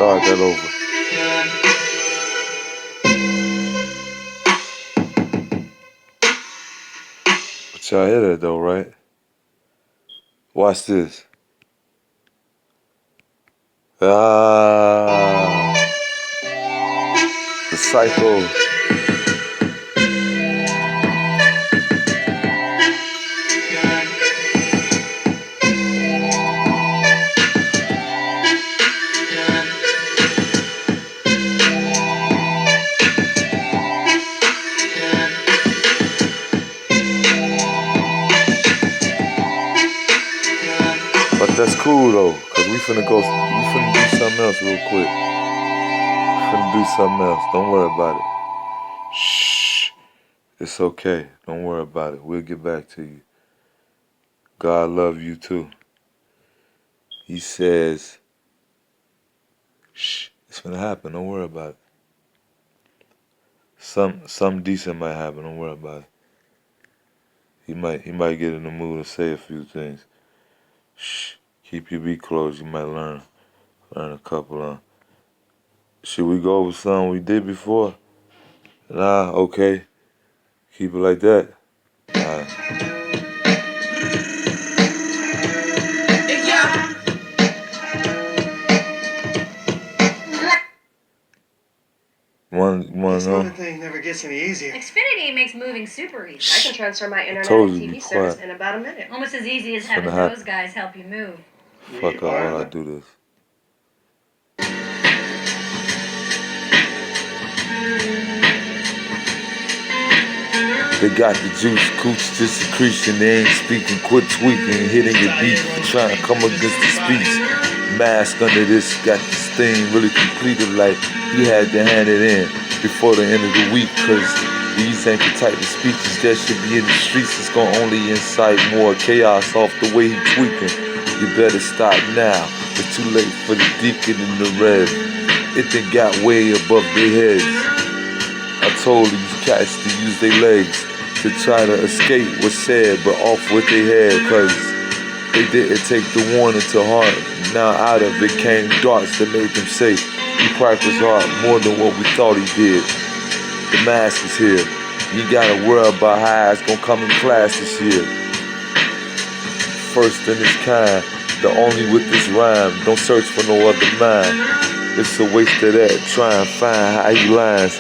start that over. But y'all hear that though, right? Watch this. Ah, the cycle. But that's cool though, cause we finna do something else real quick. Finna do something else. Don't worry about it. Shh. It's okay. Don't worry about it. We'll get back to you. God love you too. He says, shh, it's gonna happen. Don't worry about it. Something decent might happen. Don't worry about it. He might get in the mood to say a few things. Shh. Keep your beak closed. You might learn a couple of. Should we go over something we did before? Nah. Okay. Keep it like that. This moving thing never gets any easier. Xfinity makes moving super easy. I can transfer my internet and TV service in about a minute. Almost as easy as having those guys help you move. Fuck up while I do this. They got the juice, cooch to secretion. They ain't speaking, quit tweaking, hitting your beat, trying to come against the speech. Mask under this, got this thing really completed like he had to hand it in before the end of the week. Cause these ain't the type of speeches that should be in the streets. It's gonna only incite more chaos off the way he tweaking. You better stop now. It's too late for the deacon in the red. It done got way above their heads. I told these cats to use their legs to try to escape what's said, but off with their head, cause they didn't take the warning to heart. Now out of it came darts that made them say he practiced hard more than what we thought he did. The mask is here. You gotta worry about how it's gonna come in class this year. First in its kind, the only with this rhyme. Don't search for no other mind. It's a waste of that. Try and find how he lines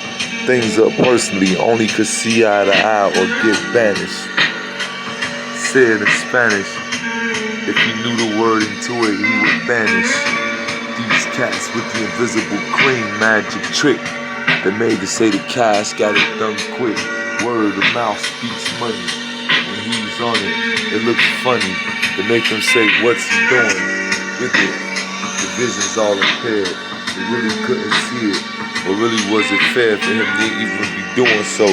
things up personally, only could see eye to eye or get banished. Said in Spanish, if he knew the word into it, he would vanish. These cats with the invisible clean magic trick that made to say the cash got it done quick. Word of mouth speaks money. When he's on it, it looks funny to make them say, what's he doing with it? The vision's all impaired. They really couldn't see it. Or really was it fair for him to even be doing so?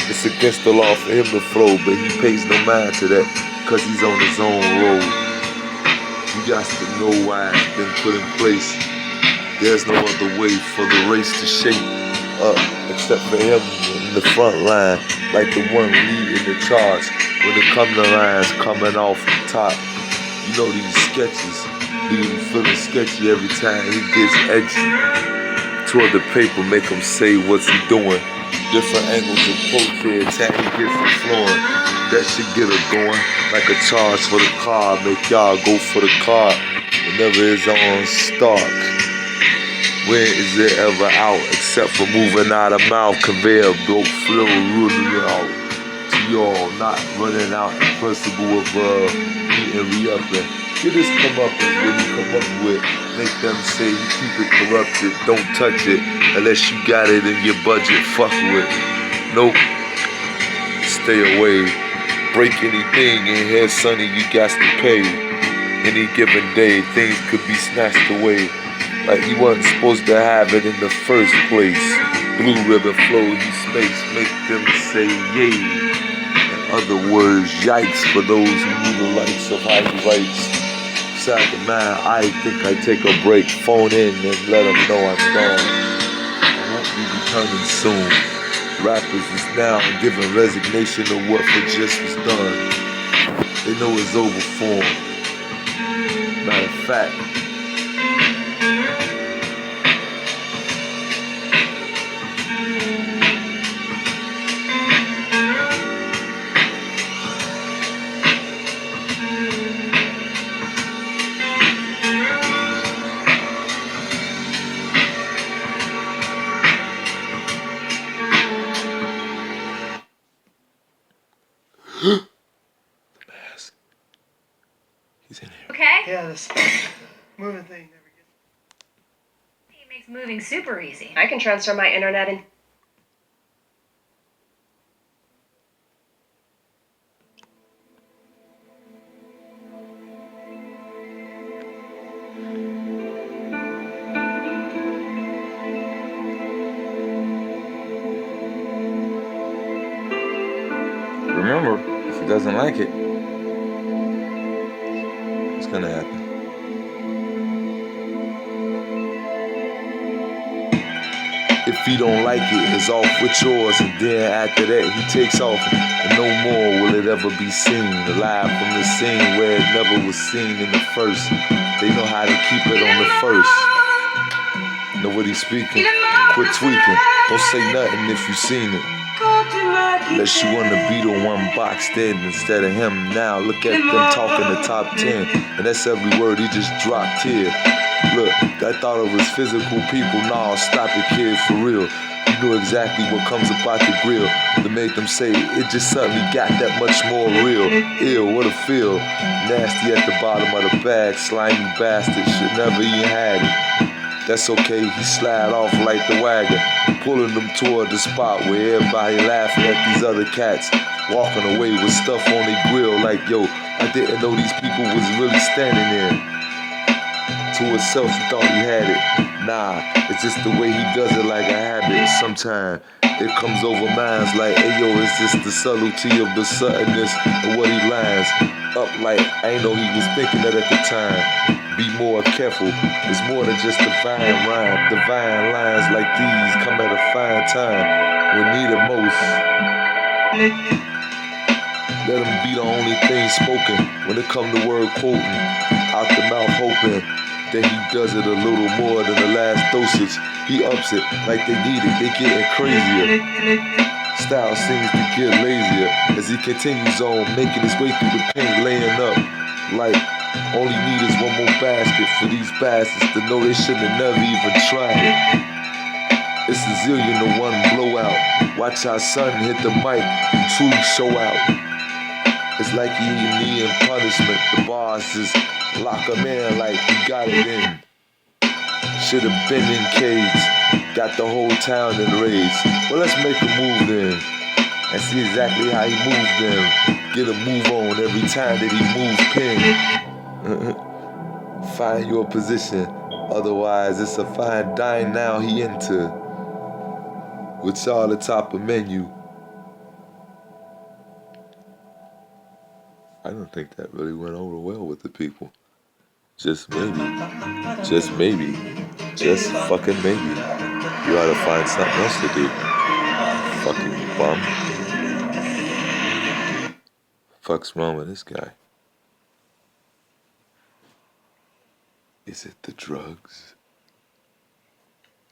It's against the law for him to flow, but he pays no mind to that, cause he's on his own road. You got to know why it's been put in place. There's no other way for the race to shape up, except for him in the front line, like the one leading the charge. When it comes to lines coming off the top, you know these sketches leave him feeling sketchy every time he gets edgy. Toward the paper, make him say what's he doing. Different angles of approach here, time he gets it flowing. That should get her going, like a charge for the car. Make y'all go for the car whenever it's on stock. When is it ever out, except for moving out of mouth? Conveyor belt flow really out to y'all, not running out in principle of eating re-upping. Get this come up with what you come up with. Make them say you keep it corrupted. Don't touch it unless you got it in your budget. Fuck with. Nope. Stay away. Break anything in here, sonny, you got to pay. Any given day, things could be snatched away. Like he wasn't supposed to have it in the first place. Blue ribbon flow, he space. Make them say yay. In other words, yikes for those who knew the likes of how he writes. Inside the mind, I think I take a break, phone in and let them know I'm gone. I won't be returning soon. Rappers is now giving resignation to what for just was done. They know it's over for them. Matter of fact, this moving thing never gets. He makes moving super easy. I can transfer my internet in. Remember, if he doesn't like it, it's gonna happen. If he don't like it, it's off with yours, and then after that he takes off, and no more will it ever be seen. Alive from the scene where it never was seen in the first. They know how to keep it on the first. Know what he's speaking? Quit tweaking. Don't say nothing if you seen it. Unless you wanna be the one boxed in instead of him. Now look at them talking the top 10, and that's every word he just dropped here. Look, I thought it was physical people. Nah, stop it, kid, for real. You know exactly what comes about the grill that made them say it just suddenly got that much more real. Ew, what a feel. Nasty at the bottom of the bag, slimy bastard, should never even had it. That's okay, he slide off like the wagon, pulling them toward the spot where everybody laughing at these other cats, walking away with stuff on their grill like, yo, I didn't know these people was really standing there. To himself, he thought he had it. Nah, it's just the way he does it like a habit. Sometimes it comes over minds like, hey yo, it's just the subtlety of the suddenness of what he lines up like. I ain't know he was thinking that at the time. Be more careful, it's more than just divine rhyme. Divine lines like these come at a fine time when needed most. Let them be the only thing spoken when it come to word quoting. Out the mouth hoping that he does it a little more than the last dosage. He ups it like they need it, they getting crazier. Style seems to get lazier as he continues on, making his way through the paint, laying up like only need is one more basket for these bastards to know they shouldn't have never even tried it. It's a zillion to one blowout. Watch our son hit the mic and truly show out. It's like he ain't needing punishment. The boss just lock him in like he got it in. Should've been in cage. Got the whole town in rage. Well, let's make a move then and see exactly how he moves them. Get a move on every time that he moves pin. Find your position, otherwise it's a fine dine now he into. With y'all the top of menu. I don't think that really went over well with the people. Just maybe, just maybe, just fucking maybe. You ought to find something else to do. Fucking bum. Fuck's wrong with this guy? Is it the drugs?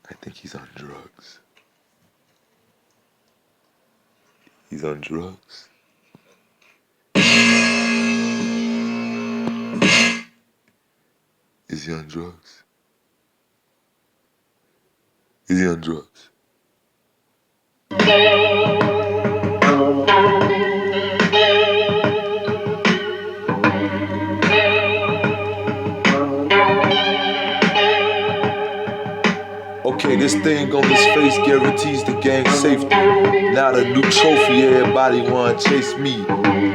I think he's on drugs. He's on drugs. Is he on drugs? Is he on drugs? Okay, this thing on his face guarantees the gang's safety. Now the new trophy, everybody wanna chase me.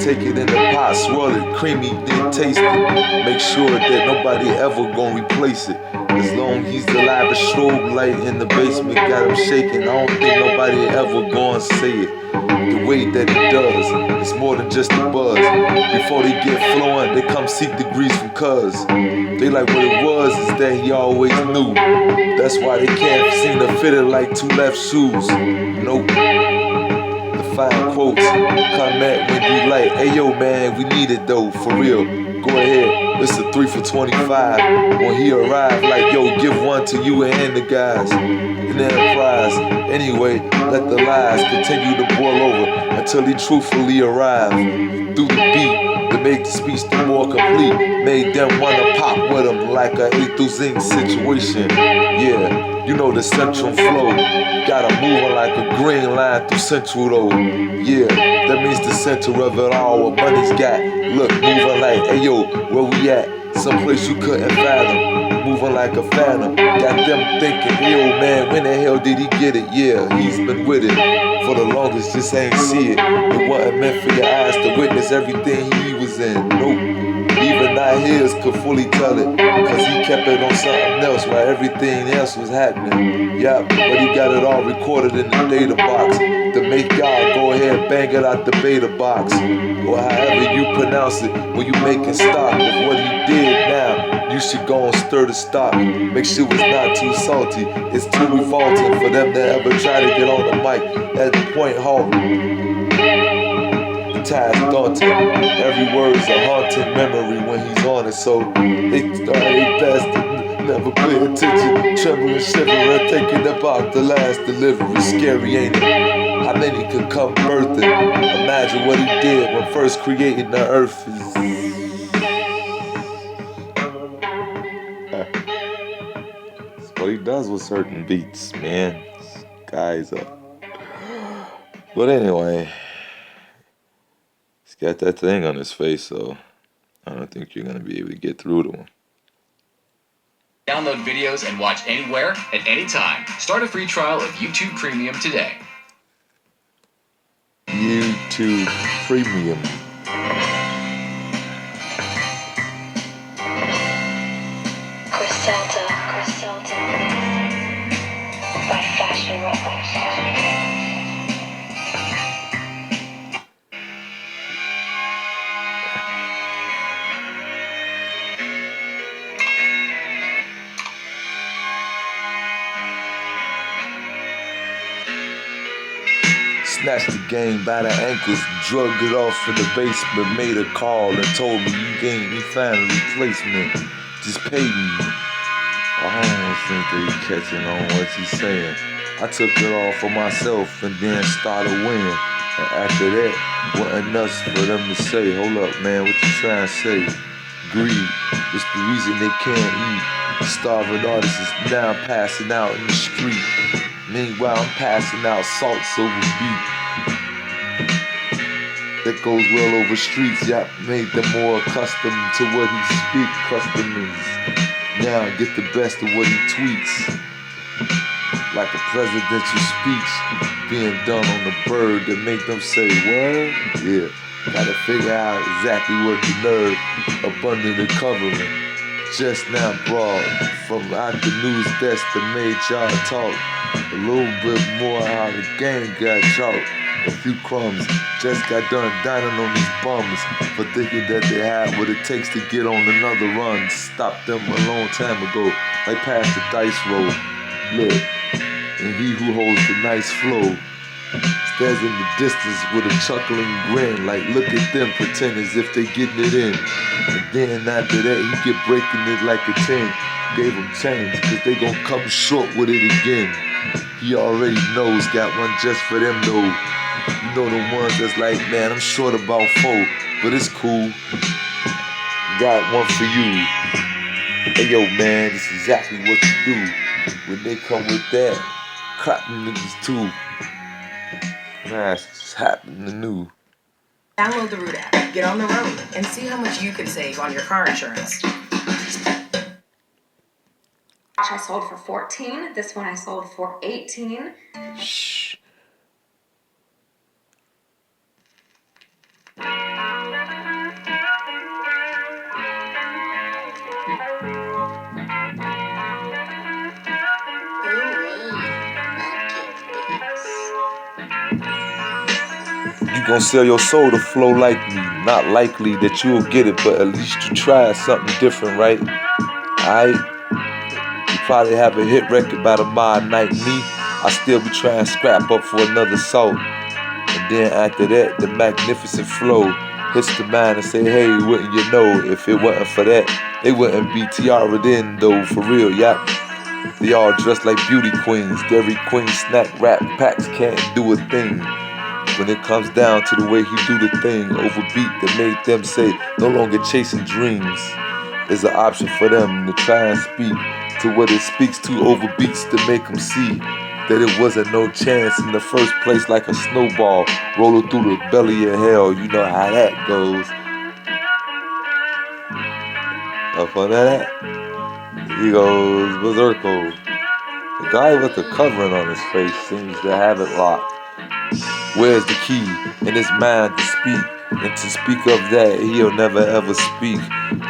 Take it in the pot, swirl it, creamy, then taste it. Make sure that nobody ever gonna replace it. As long he's alive, a strobe light in the basement got him shaking. I don't think nobody ever gonna say it the way that he does. It's more than just a buzz. Before they get flowing, they come seek degrees from cuz. They like what it was is that he always knew. That's why they can't seem to fit it like two left shoes. Nope. The fine quotes comment when you like, hey yo man, we need it though, for real. Go ahead, it's a 3 for 25. When he arrived, like yo, give one to you and the guys in the Enterprise. Anyway, let the lies continue to boil over until he truthfully arrived. Through the beat that made the speech the more complete, made them wanna pop with him like a A through Zinc situation. Yeah, you know the central flow, got him moving like a green line through central though. Yeah, that means the center of it all, what money's got. Look, moving like, hey yo, where we at? someplace you couldn't fathom, moving like a phantom. Got them thinking, yo man, when the hell did he get it? Yeah, he's been with it for the longest, just ain't see it. It wasn't meant for your eyes to witness everything he was in. Nope. Even not his could fully tell it, cause he kept it on something else while everything else was happening. Yeah, but he got it all recorded in the data box to make y'all go ahead bang it out the beta box, or however you pronounce it when you making stock of what he did. Now you should go and stir the stock, make sure it's not too salty. It's too revolting for them to ever try to get on the mic at the point halting. Task daunting, every word's a haunting memory when he's on it. So they try their best to never pay attention, trembling, shivering, thinking about the last delivery. Scary, ain't it? How many could come birthing? Imagine what he did when first creating the earth. That's what he does with certain beats, man. This guy's up. But anyway, he's got that thing on his face, so I don't think you're gonna be able to get through to him. Download videos and watch anywhere, at any time. Start a free trial of YouTube Premium today. YouTube Premium. Griselda, by Fashion Records. Snatched the game by the ankles, drugged it off in the basement, made a call and told me you gained me final replacement. Just pay me. I don't think they catching on what he's saying. I took it all for myself and then started winning. And after that, wasn't enough for them to say, hold up man, what you trying to say? Greed is the reason they can't eat. Starving artists is now passing out in the street. Meanwhile, I'm passing out salts over beat. That goes well over streets. Y'all made them more accustomed to what he speak. Customers now get the best of what he tweets. Like a presidential speech being done on the bird that make them say, what? Yeah, gotta figure out exactly what the nerve up under the covering. Just now brought from out the news desk that made y'all talk a little bit more how the game got chalked. A few crumbs just got done dining on these bums for thinking that they had what it takes to get on another run. Stopped them a long time ago, like past the dice roll. Look, and he who holds the nice flow stares in the distance with a chuckling grin, like look at them pretend as if they getting it in. And then after that he get breaking it like a 10. Gave them change, cause they gon' come short with it again. He already knows, got one just for them though. You know the ones that's like, man, I'm short about 4, but it's cool. Got one for you. Hey yo man, this is exactly what you do. When they come with that, crap them niggas too. Man, it's just happening new. Download the Root app, get on the road, and see how much you could save on your car insurance. I sold for 14. This one I sold for 18. Shh. You gon' sell your soul to flow like me. Not likely that you'll get it, but at least you tried something different, right? Alright? You probably have a hit record by tomorrow night. Me, I still be trying to scrap up for another salt. And then after that, the magnificent flow hits the mind and say, hey, wouldn't you know, if it wasn't for that, they wouldn't be tiara'd in though, for real, yep. They all dressed like beauty queens. Dairy Queen snack rap packs can't do a thing. When it comes down to the way he do the thing, overbeat that made them say, no longer chasing dreams. There's an option for them to try and speak to what it speaks to, overbeats to make them see that it wasn't no chance in the first place, like a snowball rolling through the belly of hell. You know how that goes. Up under that, he goes berserko. The guy with the covering on his face seems to have it locked. Where's the key in his mind to speak? And to speak of that, he'll never ever speak.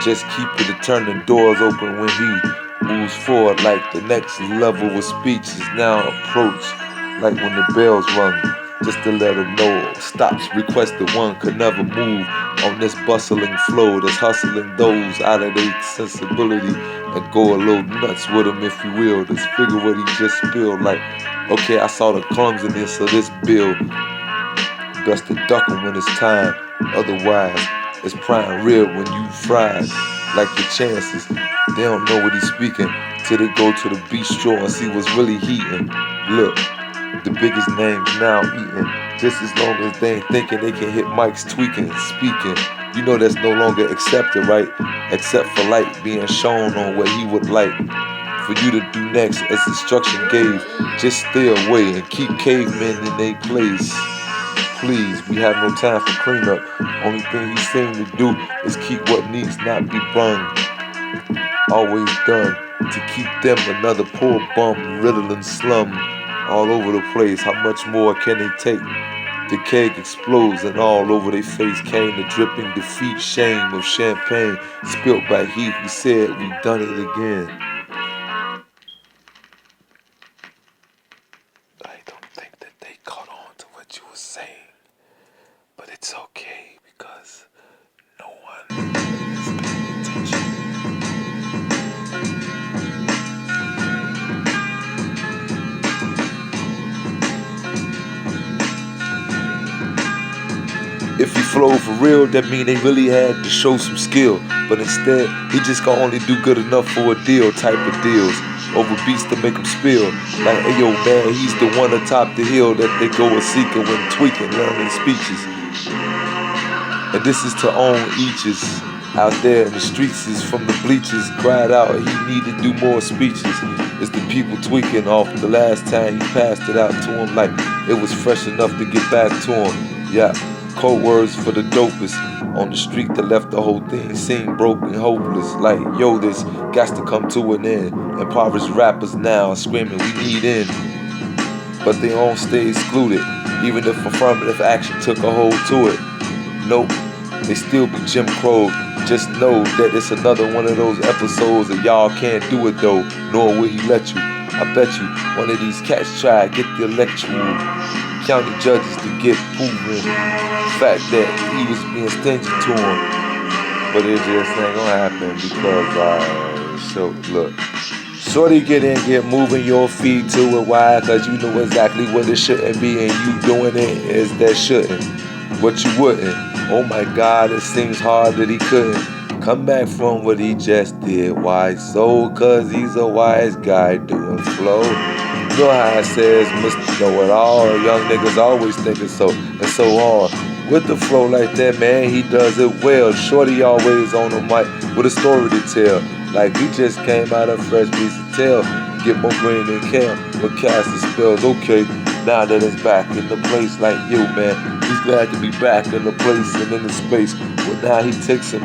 Just keep the turning doors open when he moves forward, like the next level of speech is now approached. Like when the bells rung, just to let him know. Stops requested, one could never move on this bustling flow that's hustling those out of their sensibility and go a little nuts with him, if you will. Just figure what he just spilled. Like, okay, I saw the clumsiness of this bill. Best to duck him when it's time. Otherwise, it's prime rib when you fried. Like your chances, they don't know what he's speaking till they go to the bistro and see what's really heating. Look, the biggest names now eating. Just as long as they ain't thinking they can hit mics tweaking, speaking. You know that's no longer accepted, right? Except for light being shown on what he would like for you to do next as instruction gave. Just stay away and keep cavemen in their place. Please, we have no time for cleanup. Only thing he seemed to do is keep what needs not be burned. Always done to keep them another poor bum riddling slum all over the place. How much more can they take? The keg explodes and all over their face came the dripping defeat, shame of champagne spilt by he who said we done it again. I don't think that they caught on to what you were saying, but it's okay because no one is paying attention. If he flowed for real, that mean they really had to show some skill. But instead, he just gonna only do good enough for a deal type of deals. Over beats to make him spill. Like, hey yo man, he's the one atop the hill that they go a-seeking when tweaking, learning speeches. And this is to own eaches. Out there in the streets is from the bleachers. Cried out he need to do more speeches. It's the people tweaking off the last time he passed it out to him like it was fresh enough to get back to him. Yeah. Code words for the dopest on the street that left the whole thing seem broken, hopeless. Like, yo, this got to come to an end. Impoverished rappers now screaming, we need in. But they won't stay excluded, even if affirmative action took a hold to it. Nope, they still be Jim Crow. Just know that it's another one of those episodes that y'all can't do it though, nor will he let you. I bet you one of these cats try to get the electoral county judges to get proven fact that he was being stingy to him, but it just ain't gonna happen because so look, shorty get in, get moving your feet to it. Why? Cause you know exactly what it shouldn't be, and you doing it is that shouldn't, but you wouldn't. Oh my God, it seems hard that he couldn't come back from what he just did. Why so? Cause he's a wise guy doing flow. You know how it says, Mr. Know-It-All, young niggas always thinking so, and so on. With the flow like that, man, he does it well. Shorty always on the mic with a story to tell. Like he just came out of a fresh piece of tail. Get more green than Cam, but cast the spells. Okay, now that it's back in the place like you, man. He's glad to be back in the place and in the space. But now he takes him